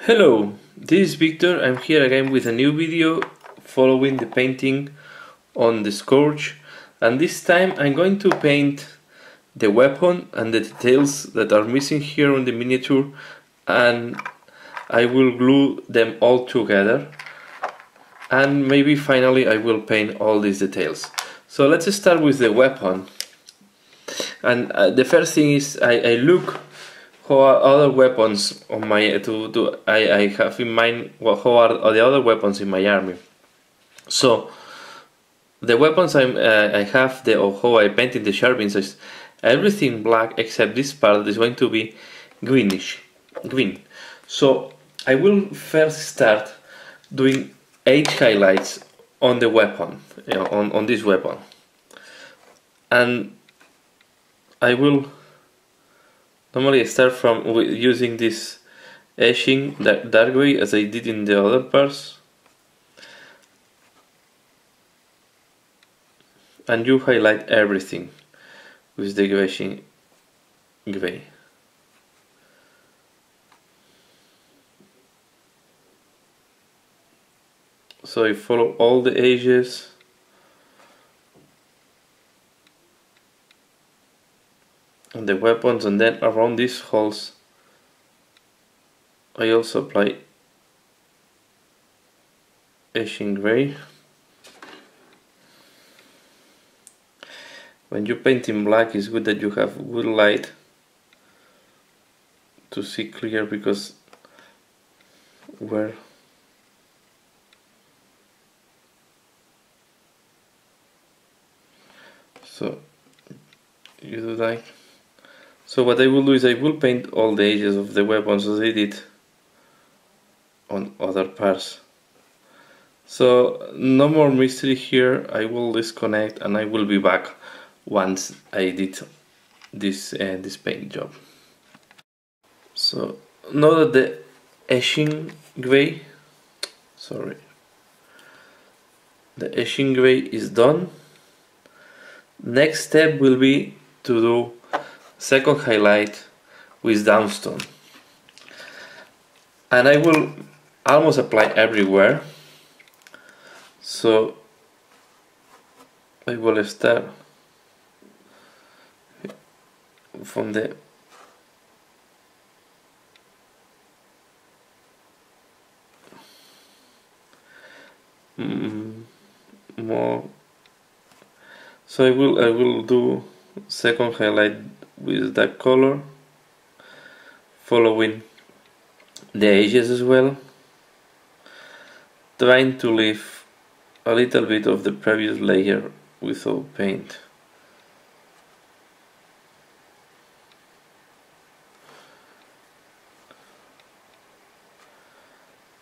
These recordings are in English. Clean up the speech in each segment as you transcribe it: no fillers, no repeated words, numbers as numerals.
Hello, this is Victor. I'm here again with a new video following the painting on the Scourge, and this time I'm going to paint the weapon and the details that are missing here on the miniature, and I will glue them all together, and maybe finally I will paint all these details. So let's start with the weapon. And the first thing is I look how are other weapons on my I have in mind how are the other weapons in my army. So the weapons I have or how I painted the sharpens is everything black except this part that is going to be green. So I will first start doing 8 highlights on the weapon, on this weapon, and I will normally start from using this etching dark gray as I did in the other parts, and you highlight everything with the etching gray. So I follow all the edges. And the weapons, and then around these holes I also apply etching gray. When you paint in black, it's good that you have good light to see clear, because so you do that. So what I will do is I will paint all the edges of the weapons as I did on other parts. So no more mystery here. I will disconnect and I will be back once I did this paint job. So now that the etching gray is done, next step will be to do second highlight with downstone, and I will almost apply everywhere. So I will start from the more. So I will do second highlight with that color, following the edges as well, trying to leave a little bit of the previous layer without paint.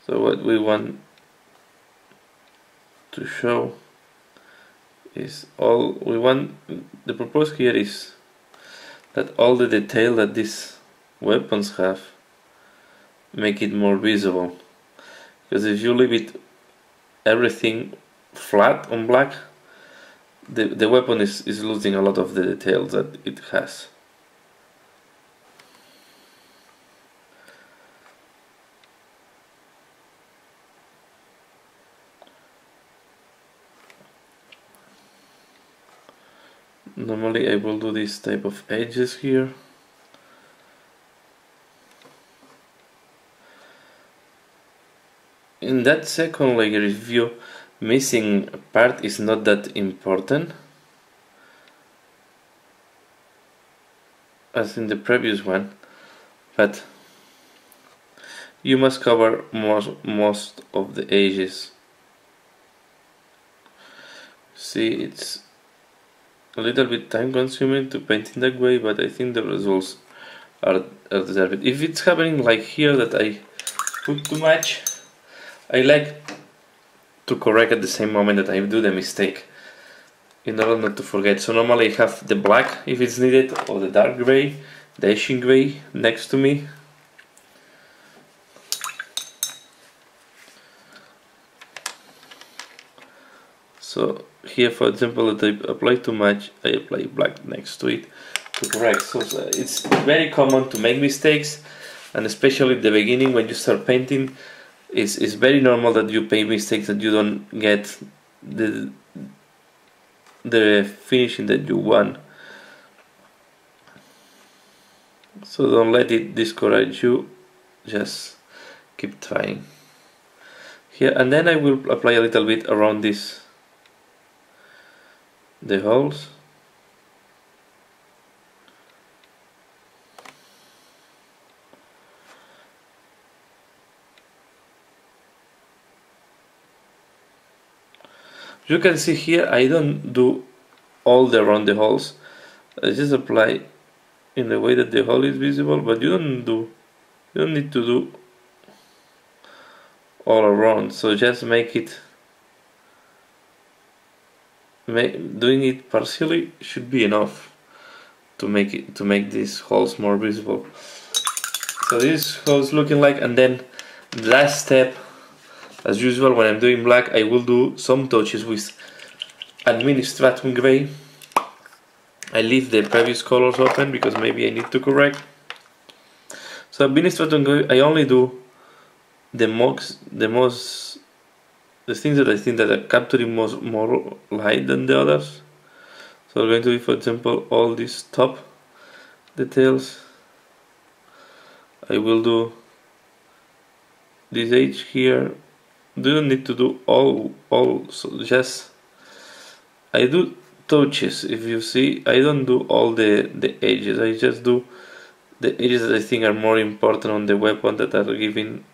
So what we want to show is the purpose here is that all the detail that these weapons have make it more visible, because if you leave everything flat on black, the weapon is losing a lot of the details that it has. Normally I will do this type of edges here. In that second layer, if you missing a part, is not that important as in the previous one, but you must cover most of the edges. See, it's a little bit time consuming to paint in that way, but I think the results are deserved. If it's happening like here that I put too much, I like to correct at the same moment that I do the mistake, in order not to forget. So normally I have the black if it's needed, or the dark gray, the etching gray next to me. So here, for example, if I apply too much, I apply black next to it to correct. So it's very common to make mistakes, and especially at the beginning when you start painting, it's very normal that you paint mistakes, that you don't get the finishing that you want. So don't let it discourage you, just keep trying. Here, and then I will apply a little bit around this, the holes. You can see here I don't do all around the holes. I just apply in the way that the hole is visible, but you don't need to do all around. So just make it, doing it partially should be enough to make these holes more visible. So this is how it's looking like, and then the last step, as usual when I'm doing black, I will do some touches with Administratum Gray. I leave the previous colors open because maybe I need to correct. So Administratum Gray, I only do the things that I think that are capturing more light than the others. So I'm going to do, for example, all these top details. I will do this edge here. You don't need to do all, so just I do touches. If you see, I don't do all the edges. I just do the edges that I think are more important on the weapon, that are giving.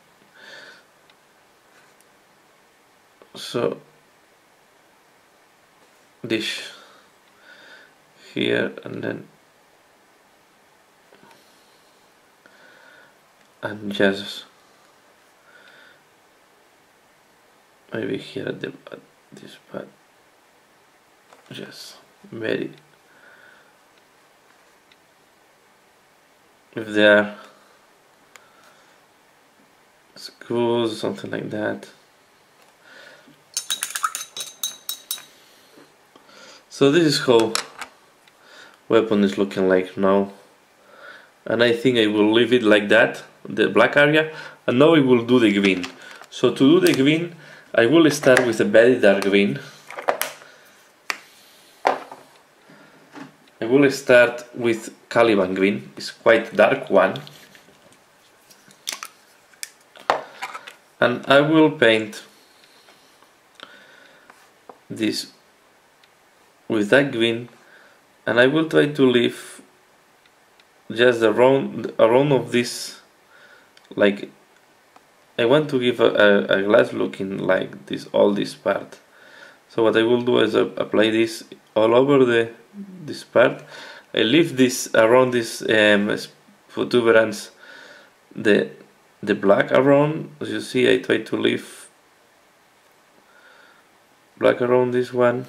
So this here, and just maybe here at this part, just very, if there are screws, something like that. So this is how weapon is looking like now, and I think I will leave it like that, the black area, and now I will do the green. So to do the green, I will start with a very dark green. I will start with Caliban green. It's quite dark one, and I will paint this with that green, and I will try to leave just around of this, like I want to give a glass looking like this, all this part. So what I will do is apply this all over this part. I leave this around this protuberance, the black around. As you see, I try to leave black around this one.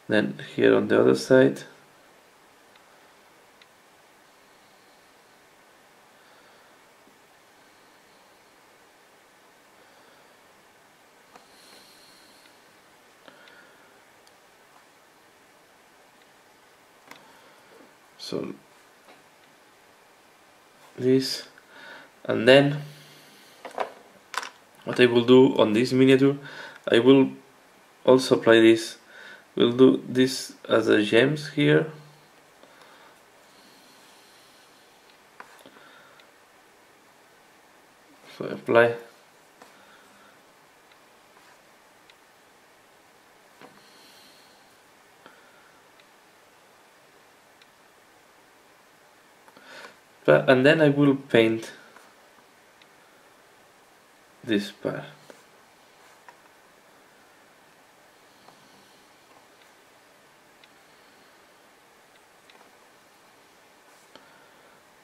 Then here on the other side, so this, and then what I will do on this miniature, I will also apply this. We'll do this as a gems here. So apply. And then I will paint this part.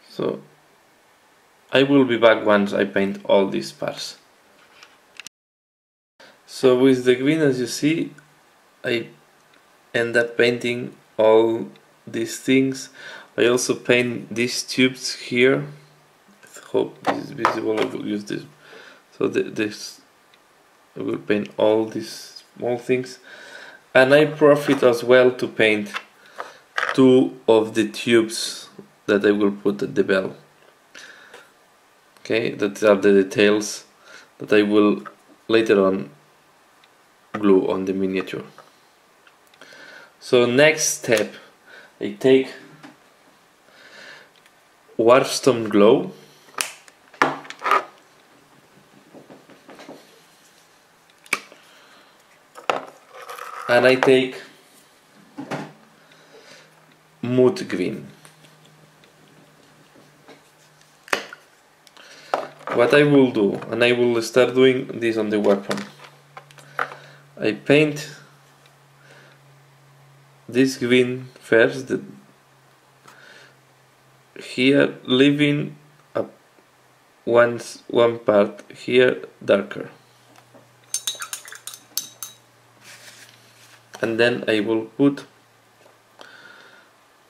So I will be back once I paint all these parts. So with the green, as you see, I end up painting all these things. I also paint these tubes here. I hope this is visible. I will use this. So this, I will paint all these small things, and I profit as well to paint two of the tubes that I will put at the bell. Okay, that are the details that I will later on glue on the miniature. So next step, I take Warstone Glow and I take Mood Green. What I will do, and I will start doing this on the weapon, I paint this green first, here leaving one part here darker, and then I will put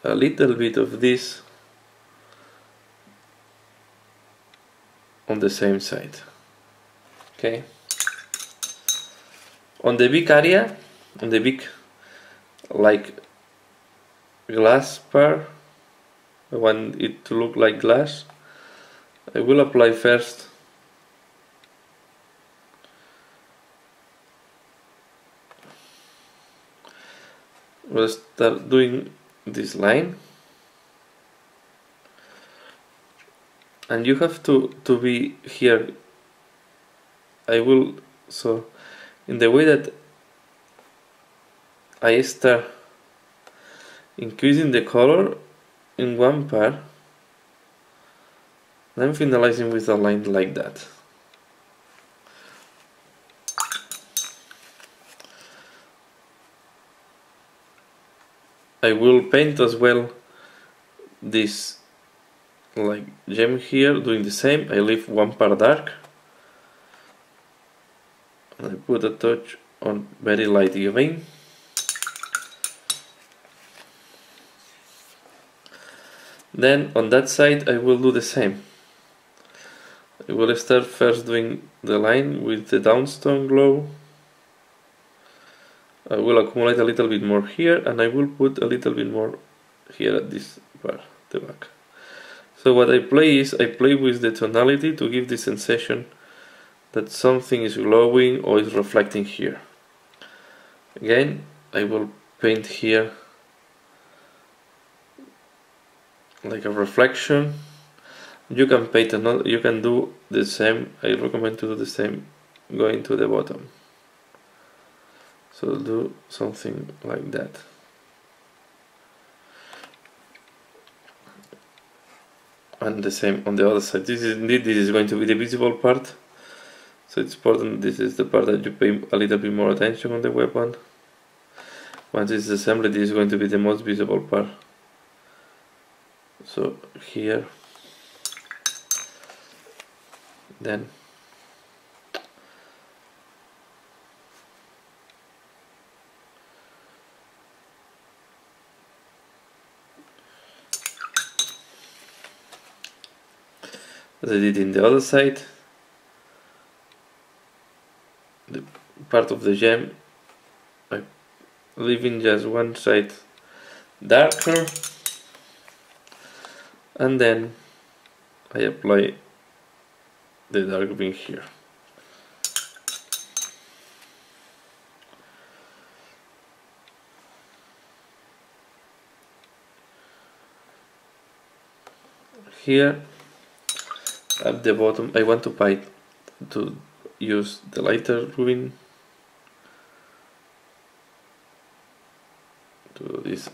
a little bit of this on the same side. Okay, on the big area, on the big like glass part, I want it to look like glass. I will apply first we'll start doing this line, and you have to be here. I will, so in the way that I start increasing the color in one part, and I'm finalizing with a line like that. I will paint as well this like gem here, doing the same. I leave one part dark and I put a touch on very light green. Then on that side I will do the same. I will start first doing the line with the downstone glow. I will accumulate a little bit more here, and I will put a little bit more here at this part, the back. So what I play is, I play with the tonality to give the sensation that something is glowing or is reflecting here. Again, I will paint here like a reflection. You can paint another, you can do the same. I recommend to do the same going to the bottom. So do something like that. And the same on the other side. This is going to be the visible part. So it's important, this is the part that you pay a little bit more attention on the weapon. Once it's assembled, this is going to be the most visible part. So here, then as I did in the other side, the part of the gem, I leaving just one side darker, and then I apply the dark green here. Here at the bottom I want to use the lighter green to do this,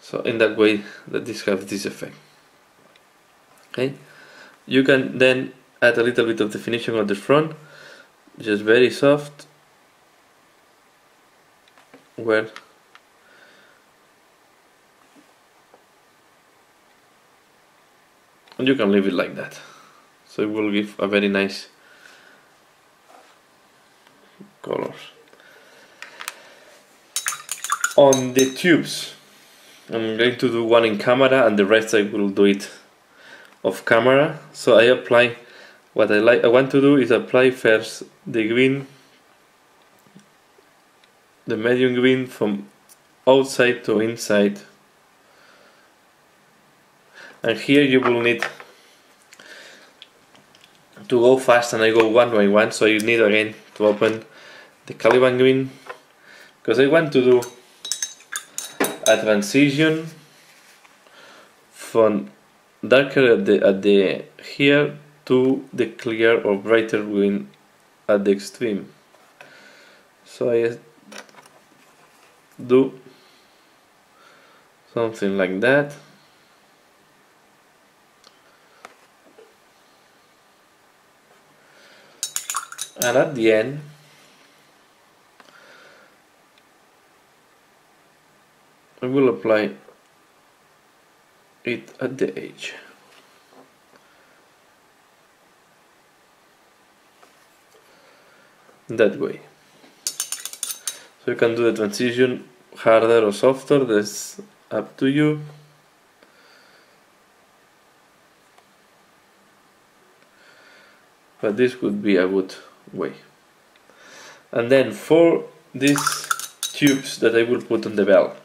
so in that way that this has this effect. Okay, you can then add a little bit of definition on the front, just very soft, where and you can leave it like that. So it will give a very nice colors. On the tubes, I'm going to do one in camera and the rest I will do it off camera. So I apply, what I want to do is apply first the green, the medium green from outside to inside. And here you will need to go fast, and I go one by one, so you need again to open the Caliban green, because I want to do a transition from darker at the here to the clear or brighter green at the extreme. So I do something like that. And at the end, I will apply it at the edge. That way. So you can do the transition harder or softer, that's up to you. But this would be a good way. And then for these tubes that I will put on the bell,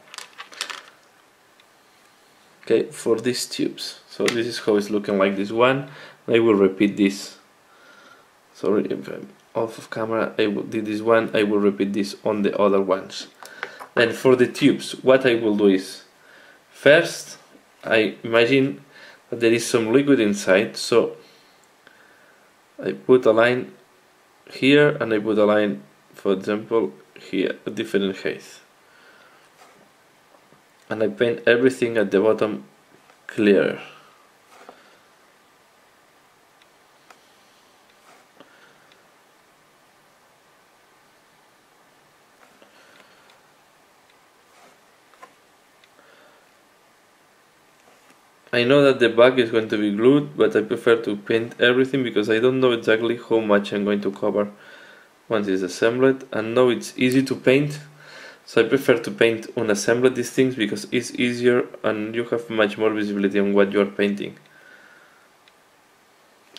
okay, for these tubes, so this is how it's looking like this one. I will repeat this. Sorry if I'm off of camera, I will do this one, I will repeat this on the other ones. Then for the tubes, what I will do is, first I imagine that there is some liquid inside, so I put a line here and I put a line, for example, here, a different height. And I paint everything at the bottom clearer. I know that the back is going to be glued, but I prefer to paint everything because I don't know exactly how much I'm going to cover once it's assembled, and now it's easy to paint, so I prefer to paint unassembled these things because it's easier and you have much more visibility on what you are painting.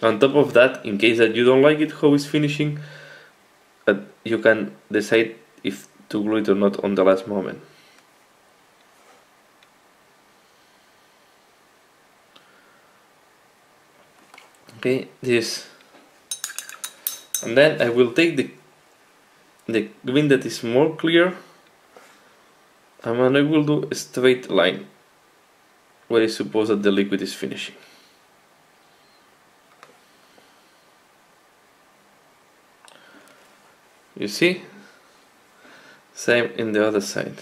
On top of that, in case that you don't like it how it's finishing, you can decide if to glue it or not on the last moment. Okay, this, and then I will take the green that is more clear, and I will do a straight line where I suppose that the liquid is finishing. You see? Same in the other side.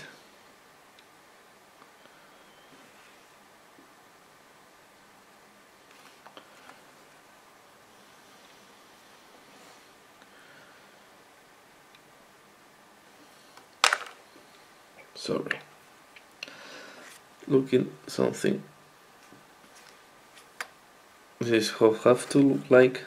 Sorry. Looking something. This is how it have to look like.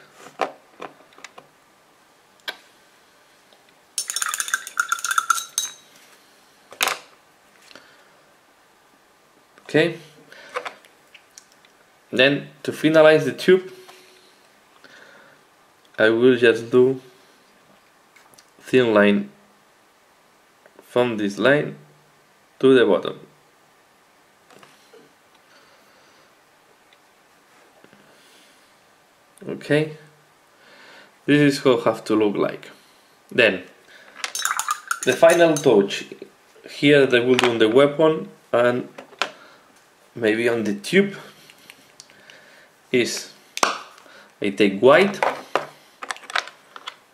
Okay. Then to finalize the tube, I will just do thin line from this line to the bottom. Okay, this is how it have to look like. Then the final touch here that I will do on the weapon and maybe on the tube is I take white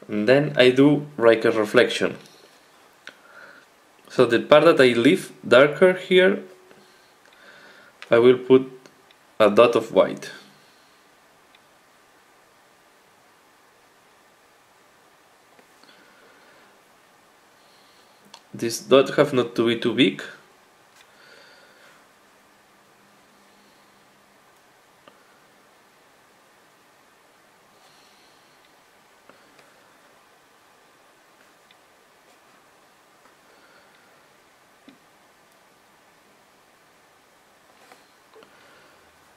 and then I do like a reflection. So the part that I leave darker here, I will put a dot of white. This dot have not to be too big.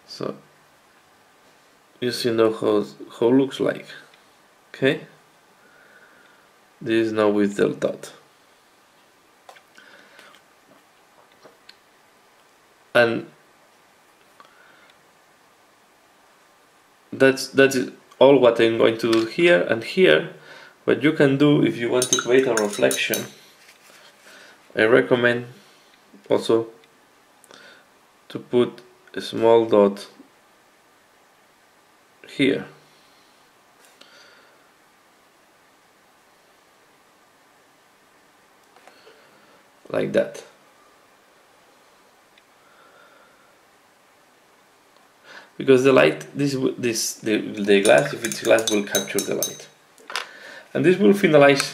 So you see now how it looks like. Okay, this is now with the dot. And that's all what I'm going to do here. And here, what you can do if you want to create a reflection, I recommend also to put a small dot here, like that. Because the light, the glass, if it's glass, will capture the light. And this will finalize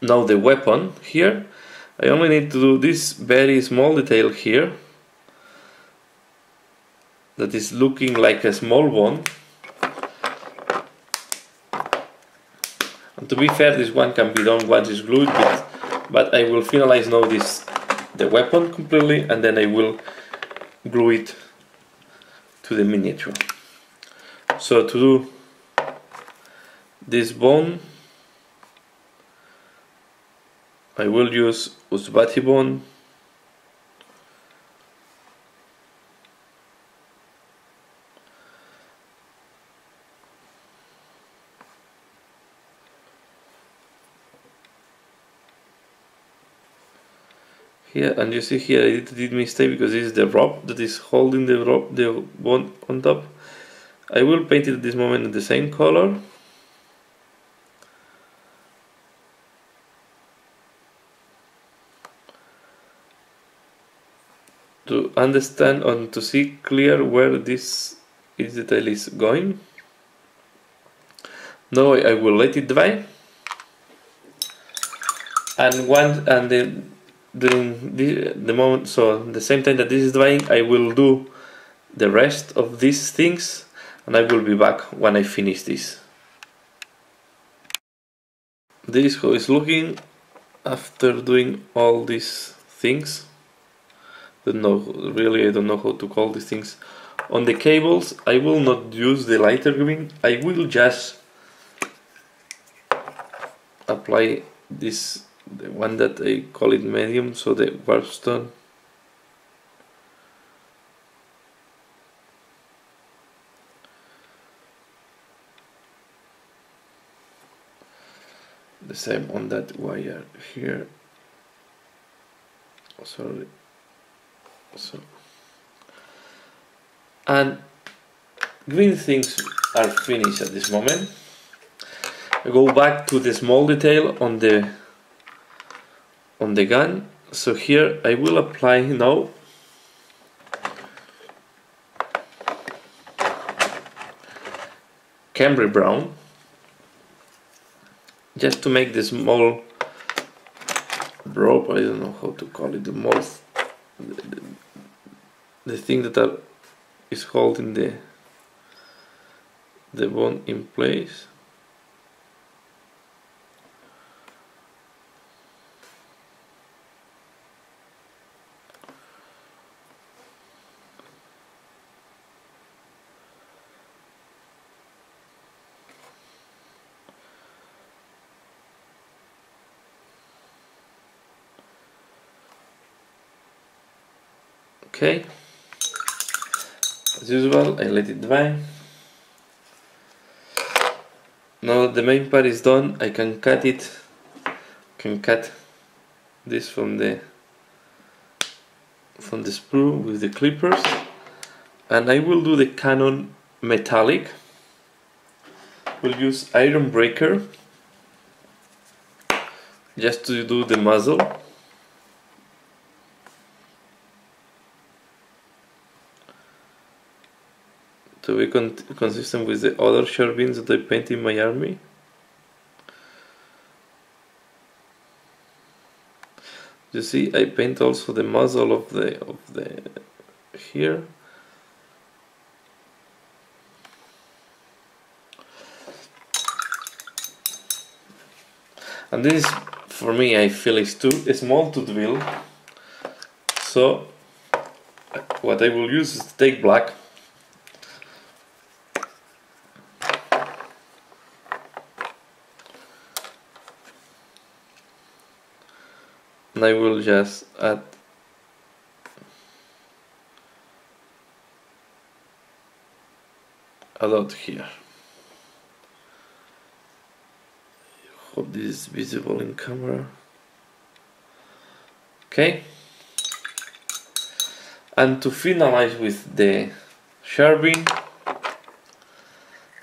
now the weapon here. I only need to do this very small detail here, that is looking like a small one. And to be fair, this one can be done once it's glued, but I will finalize now the weapon completely, and then I will glue it to the miniature. So to do this bone, I will use Usbati bone. Here, and you see here I did mistake because this is the rope that is holding the bone on top. I will paint it at this moment in the same color. To understand and to see clear where this detail is going. Now I will let it dry, and then during the moment, so the same time that this is drying, I will do the rest of these things, and I will be back when I finish this. This is how it's looking after doing all these things. Really, I don't know how to call these things. On the cables, I will not use the lighter green. I will just apply this, the one that I call it medium, so the warpstone. The same on that wire here. Sorry. So, and green things are finished at this moment. I go back to the small detail on the gun. So here I will apply now Cambry brown, just to make the small rope, I don't know how to call it, the mold, the thing that is holding the bone in place. Okay, as usual, I let it dry. Now that the main part is done, I can cut it. Can cut this from the sprue with the clippers, and I will do the cannon metallic. We'll use iron breaker just to do the muzzle. To be consistent with the other short beams that I paint in my army. You see, I paint also the muzzle of the here. And this, for me, I feel is too small to drill. So what I will use is to take black. And I will just add a dot here. Hope this is visible in camera. Okay. And to finalize with the sharpening,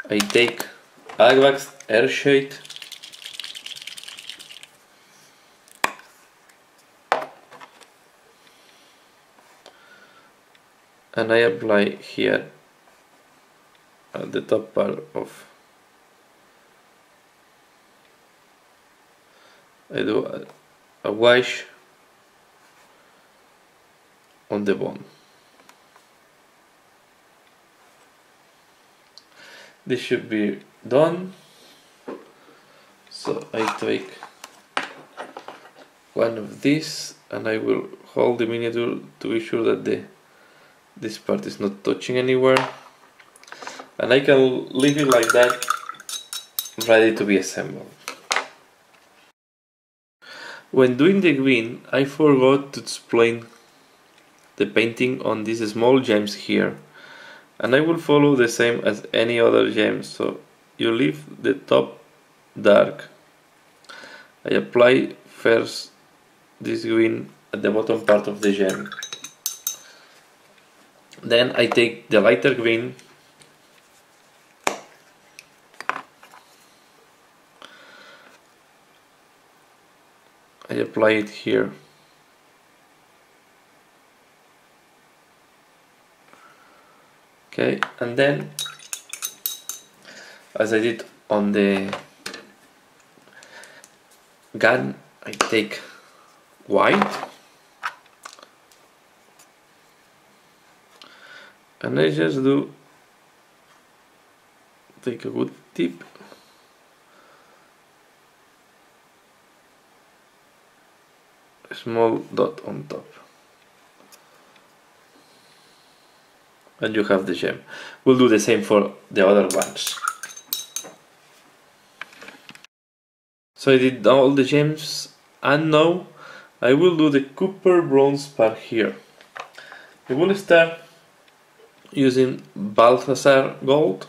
I take Agvax Airshade and I apply here at the top part of. I do a wash on the bone. This should be done. So I take one of these and I will hold the miniature to be sure that this part is not touching anywhere, and I can leave it like that, ready to be assembled. When doing the green, I forgot to explain the painting on these small gems here, and I will follow the same as any other gem. So you leave the top dark. I apply first this green at the bottom part of the gem. Then I take the lighter green I apply it here. Okay, and then as I did on the gun, I take white and I just take a good tip a small dot on top and you have the gem. We'll do the same for the other ones. So I did all the gems and now I will do the copper bronze part here. I will start using Balthasar gold.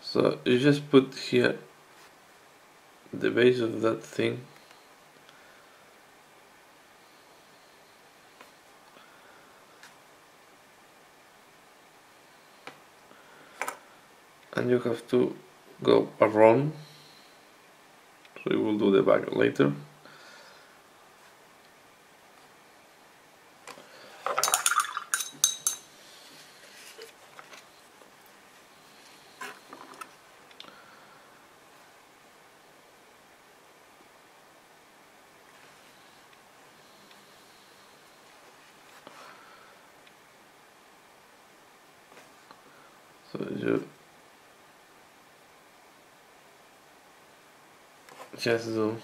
So you just put here the base of that thing. And you have to go around. So we will do the back later. So you just do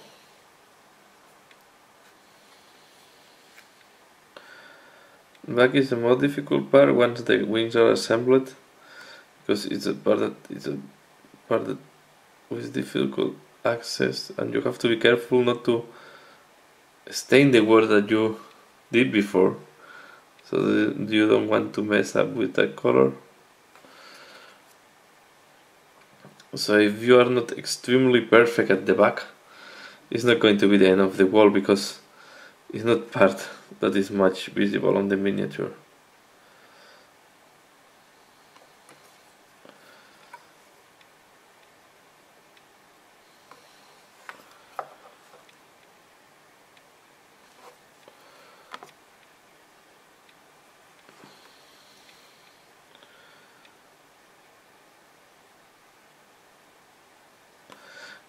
back is the more difficult part once the wings are assembled, because it's a part that with difficult access, and you have to be careful not to stain the work that you did before, so that you don't want to mess up with that color. So if you are not extremely perfect at the back, it's not going to be the end of the wall, because it's not part that is much visible on the miniature.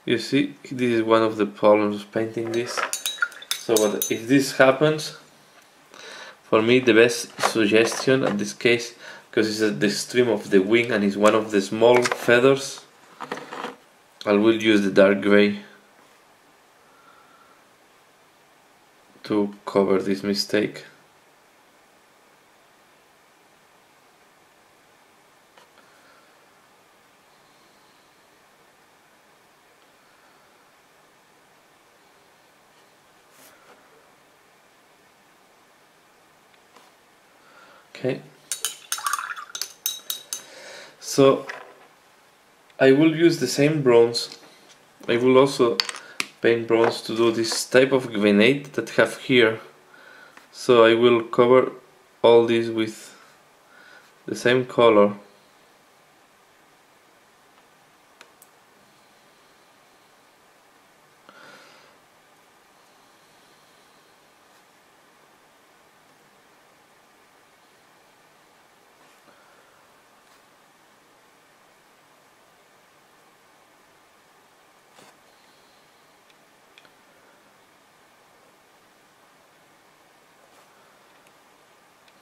You see, this is one of the problems of painting this. So if this happens, for me the best suggestion in this case, because it's at the extreme of the wing and it's one of the small feathers, I will use the dark gray to cover this mistake. Okay, so I will use the same bronze. I will also paint bronze to do this type of grenade that I have here. So I will cover all this with the same color.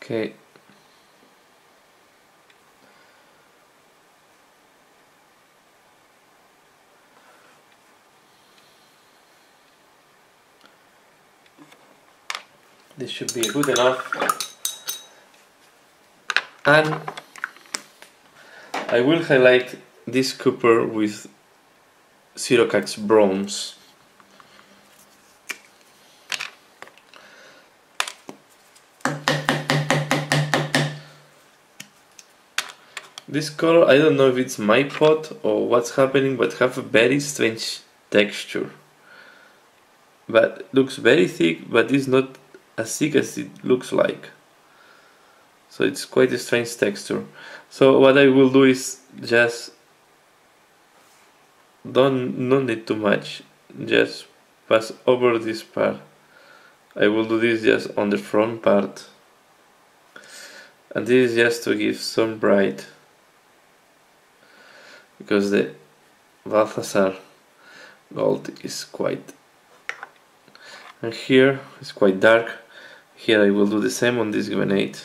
Okay. This should be good enough. And I will highlight this copper with Sirocax bronze. This color, I don't know if it's my pot or what's happening, but have a very strange texture. But looks very thick, but it's not as thick as it looks like. So it's quite a strange texture. So what I will do is just don't need too much, just pass over this part. I will do this just on the front part, and this is just to give some bright, because the Balthasar gold is quite, and here it's quite dark. Here I will do the same on this grenade.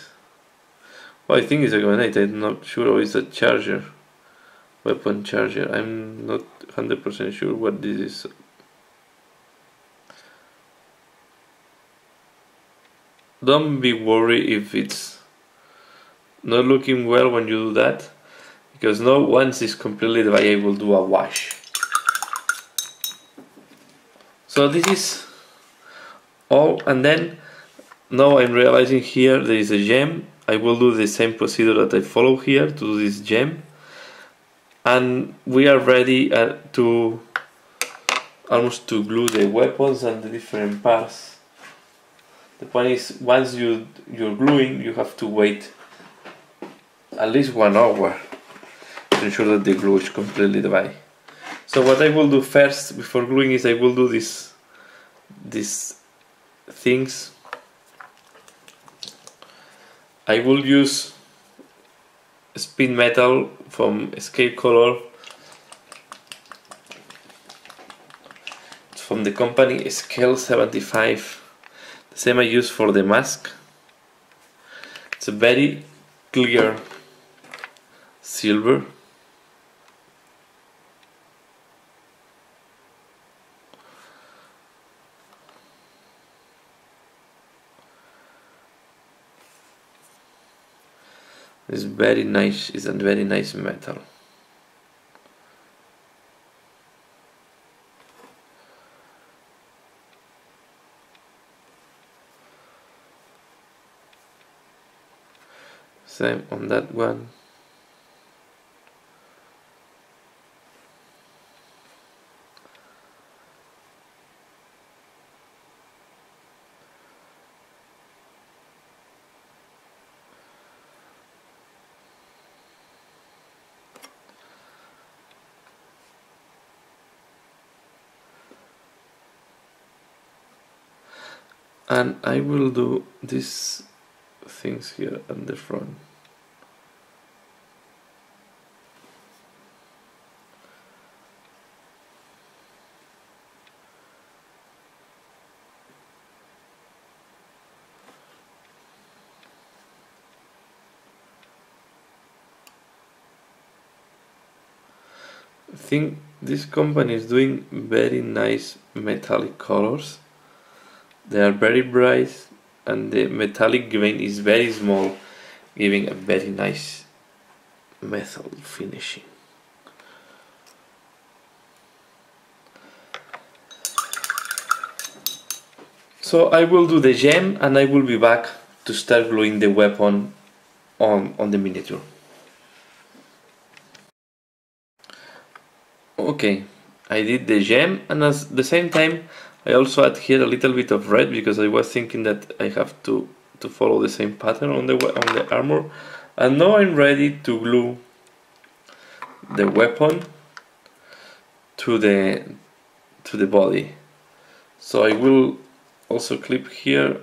Well, I think it's a grenade, I'm not sure, or it's a charger, weapon charger. I'm not 100% sure what this is. Don't be worried if it's not looking well when you do that, because now once it's completely dry I will do a wash. So this is all, and then now I'm realizing here there is a gem. I will do the same procedure that I follow here to do this gem, and we are ready to almost to glue the weapons and the different parts. The point is, once you're gluing, you have to wait at least 1 hour to ensure that the glue is completely dry. So what I will do first before gluing is I will do these things. I will use spin metal from Escape Color. It's from the company Scale 75. The same I use for the mask. It's a very clear silver. It's very nice, it's a very nice metal. Same on that one. And I will do these things here at the front. I think This company is doing very nice metallic colors. They are very bright and the metallic grain is very small, giving a very nice metal finishing. So I will do the gem and I will be back to start gluing the weapon on the miniature. Okay, I did the gem, and at the same time I also add here a little bit of red because I was thinking that I have to follow the same pattern on the armor. And now I'm ready to glue the weapon to the body. So I will also clip here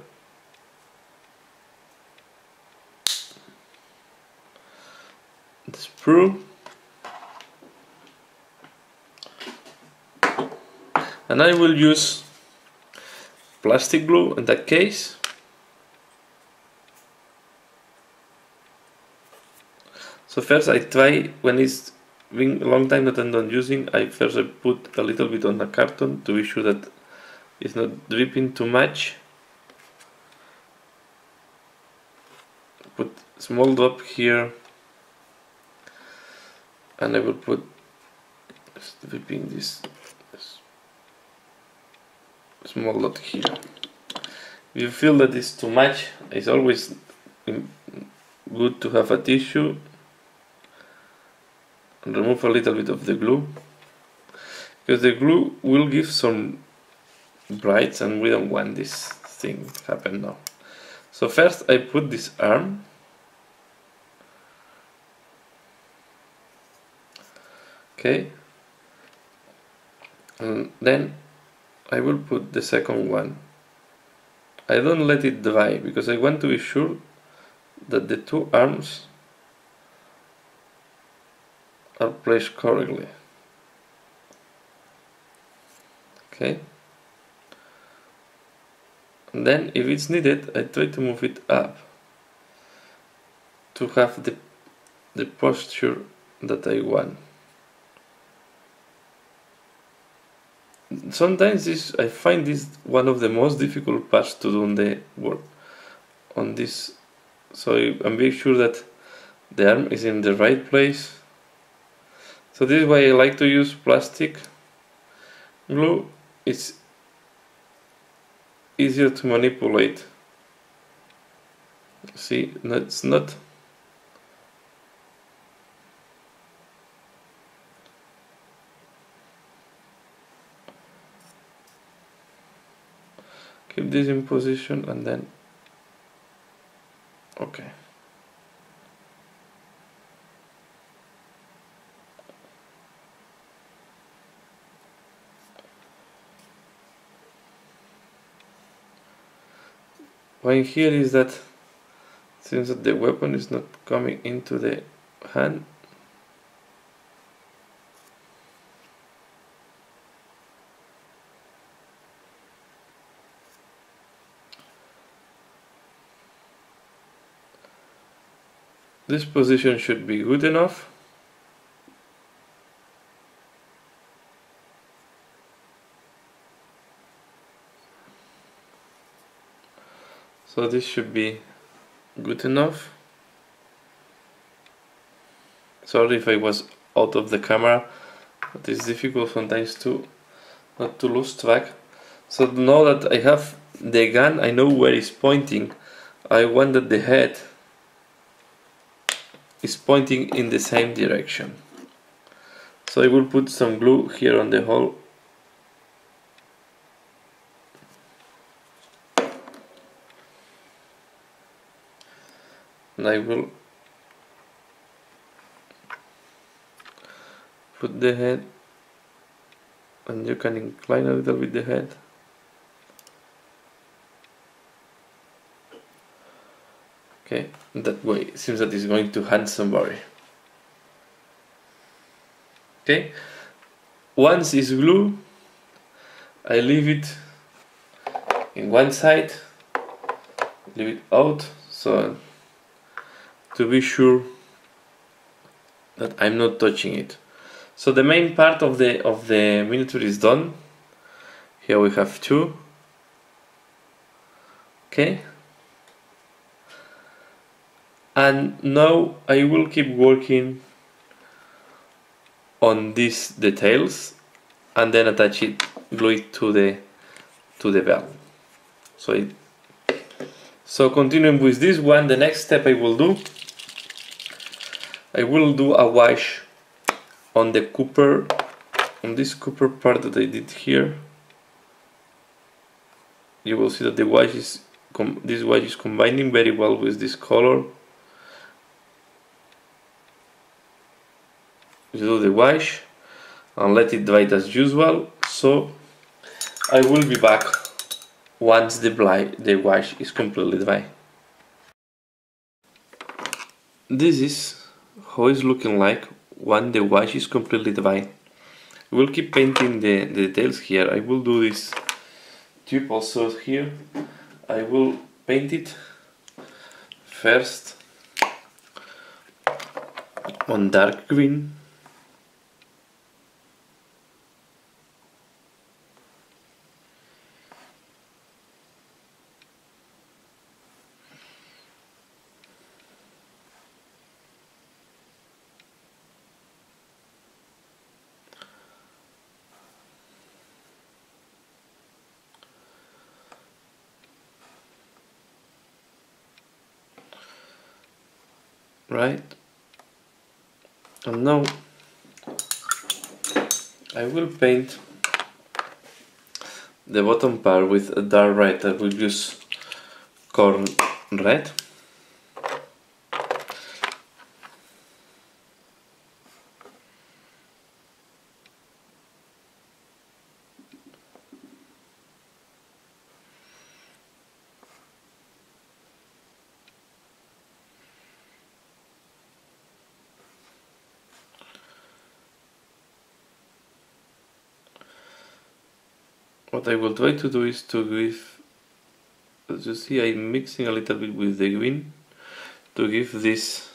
the sprue, and I will use plastic glue in that case. So first I try, when it's been a long time that I'm not using, I put a little bit on the carton to be sure that it's not dripping too much. Put small drop here, and I will put dripping this small dot here. If you feel that it's too much, it's always good to have a tissue and remove a little bit of the glue, because the glue will give some brights and we don't want this thing to happen now. So first I put this arm, okay, and then I will put the second one. I don't let it dry because I want to be sure that the two arms are placed correctly. Okay. And then if it's needed, I try to move it up to have the posture that I want. Sometimes I find this one of the most difficult parts to do on the work on this, so I make sure that the arm is in the right place. So this is why I like to use plastic glue. It's easier to manipulate. See, it's not keep this in position and then okay. Point here is that since the weapon is not coming into the hand, this position should be good enough. So this should be good enough. Sorry if I was out of the camera, but it's difficult sometimes to not to lose track. So now that I have the gun, I know where it's pointing. I want that the head is pointing in the same direction. So I will put some glue here on the hole. And I will put the head, and you can incline a little bit the head. Okay, that way it seems that it's going to hand somebody. Okay, once it's glued, I leave it in one side, leave it out, so to be sure that I'm not touching it. So the main part of the miniature is done. Here we have two. Okay. And now I will keep working on these details and then attach it, glue it to the bell. So continuing with this one, the next step I will do a wash on the copper, on this copper part that I did here. You will see that the wash is this wash is combining very well with this color. You do the wash and let it dry as usual. So I will be back once the wash is completely dry. This is how it's looking like when the wash is completely dry. We'll keep painting the details here. I will do this tube also here. I will paint it first on dark green. Right, and now I will paint the bottom part with a dark red. I will use corn red. What I will try to do is to give, as you see, I'm mixing a little bit with the green to give this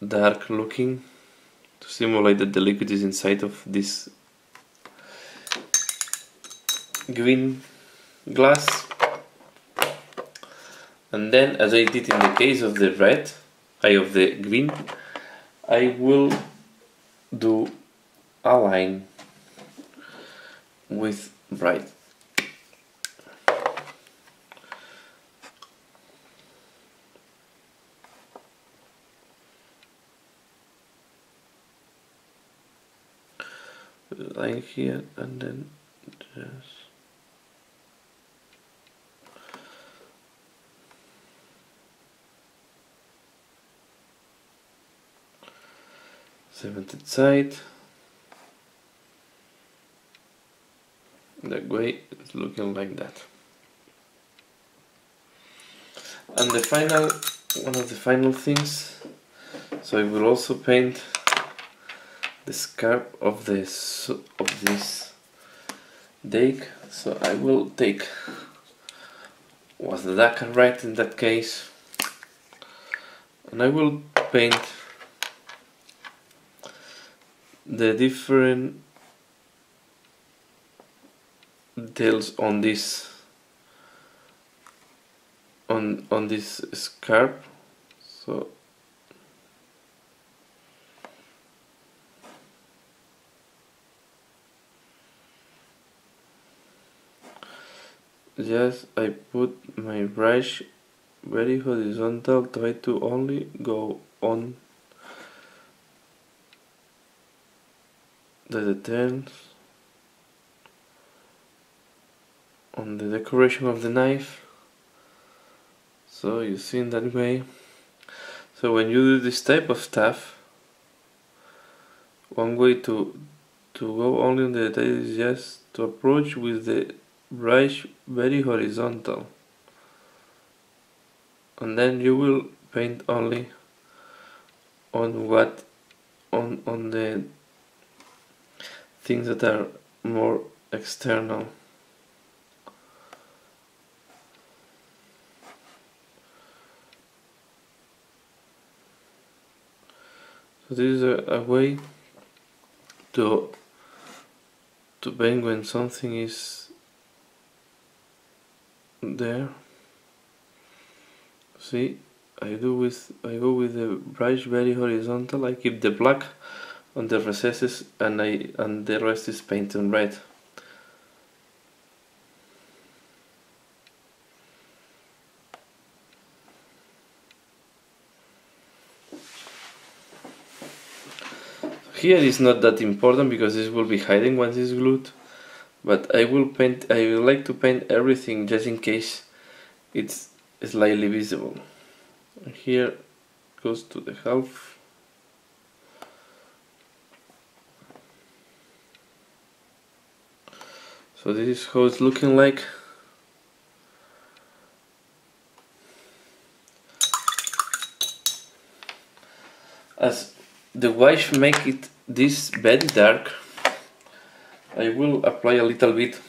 dark looking, to simulate that the liquid is inside of this green glass. And then, as I did in the case of the red, of the green, I will do a line with bright. Line here and then just seventh side. That way it's looking like that. And the final, one of the final things, so I will also paint the scarf of this deck. So I will take what's the darker red in that case, and I will paint the different details on this on this scarf. So just I put my brush very horizontal, try to only go on the details on the decoration of the knife. So you see in that way. So when you do this type of stuff, one way to go only on the detail is just to approach with the brush very horizontal, and then you will paint only on what on the things that are more external. So this is a way to paint when something is there. See, I go with the brush very horizontal. I keep the black on the recesses and the rest is painted red. Here is not that important because this will be hiding once it's glued, but I would like to paint everything just in case it's slightly visible. And here goes to the half. So this is how it's looking like. As the wife make it this very dark, I will apply a little bit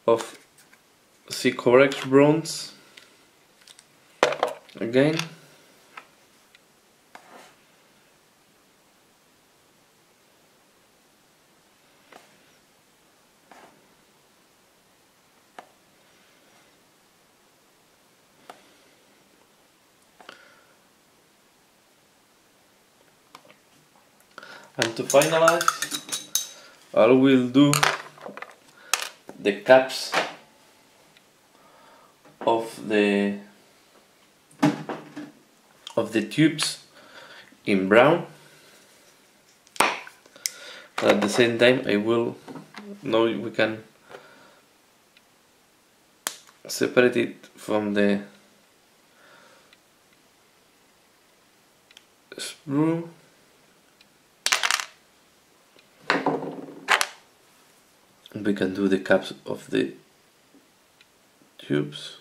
of Scourge bronze again. And to finalize, I will do the caps of the tubes in brown. At the same time, now we can separate it from the sprue. We can do the caps of the tubes.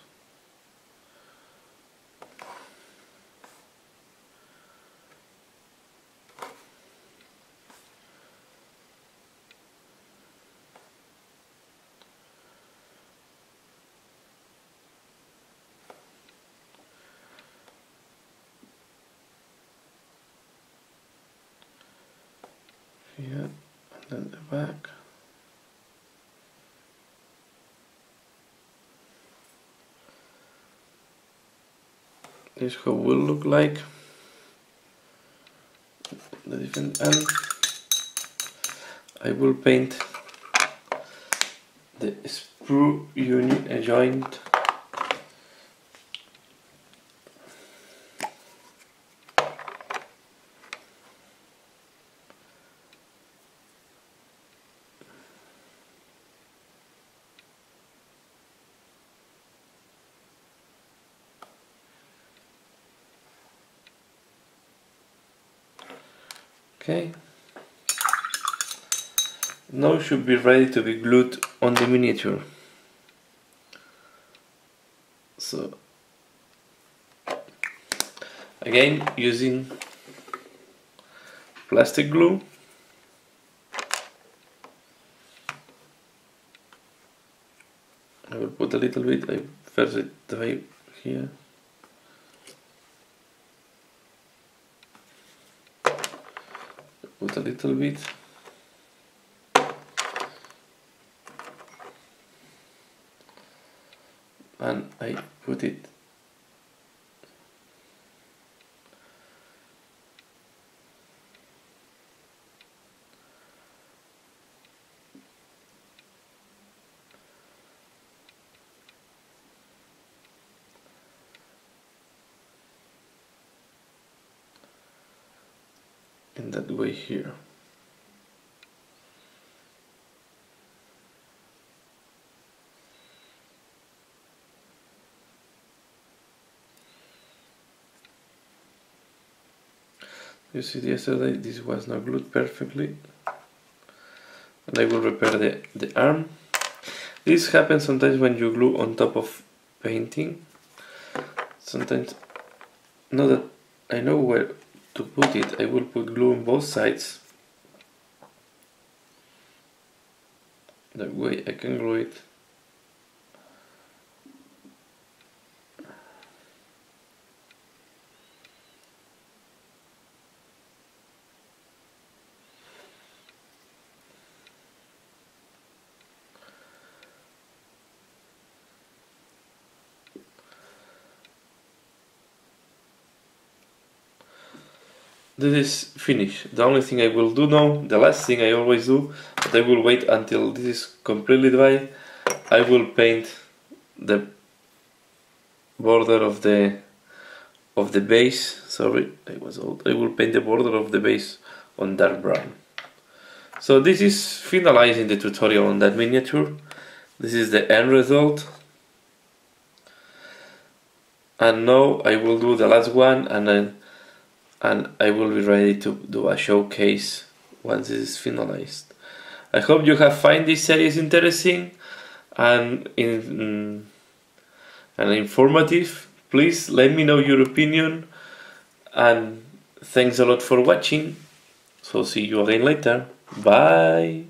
Here, and then the back. This is how it will look like. The different end. I will paint the sprue unit joint. Okay. Now should be ready to be glued on the miniature. So again, using plastic glue. I will put a little bit. I first try here. Put a little bit. And I put it in that way here. You see, yesterday this was not glued perfectly, and I will repair the arm. This happens sometimes when you glue on top of painting. Sometimes, now that I know where to put it, I will put glue on both sides. That way I can glue it. this is finished. The only thing I will do now, the last thing I always do, but I will wait until this is completely dry. I will paint the border of the base. Sorry, I was old. I will paint the border of the base on dark brown. So this is finalizing the tutorial on that miniature. This is the end result. And now I will do the last one, and I will be ready to do a showcase once it is finalized. I hope you have found this series interesting and informative. Please let me know your opinion, and thanks a lot for watching. So see you again later. Bye.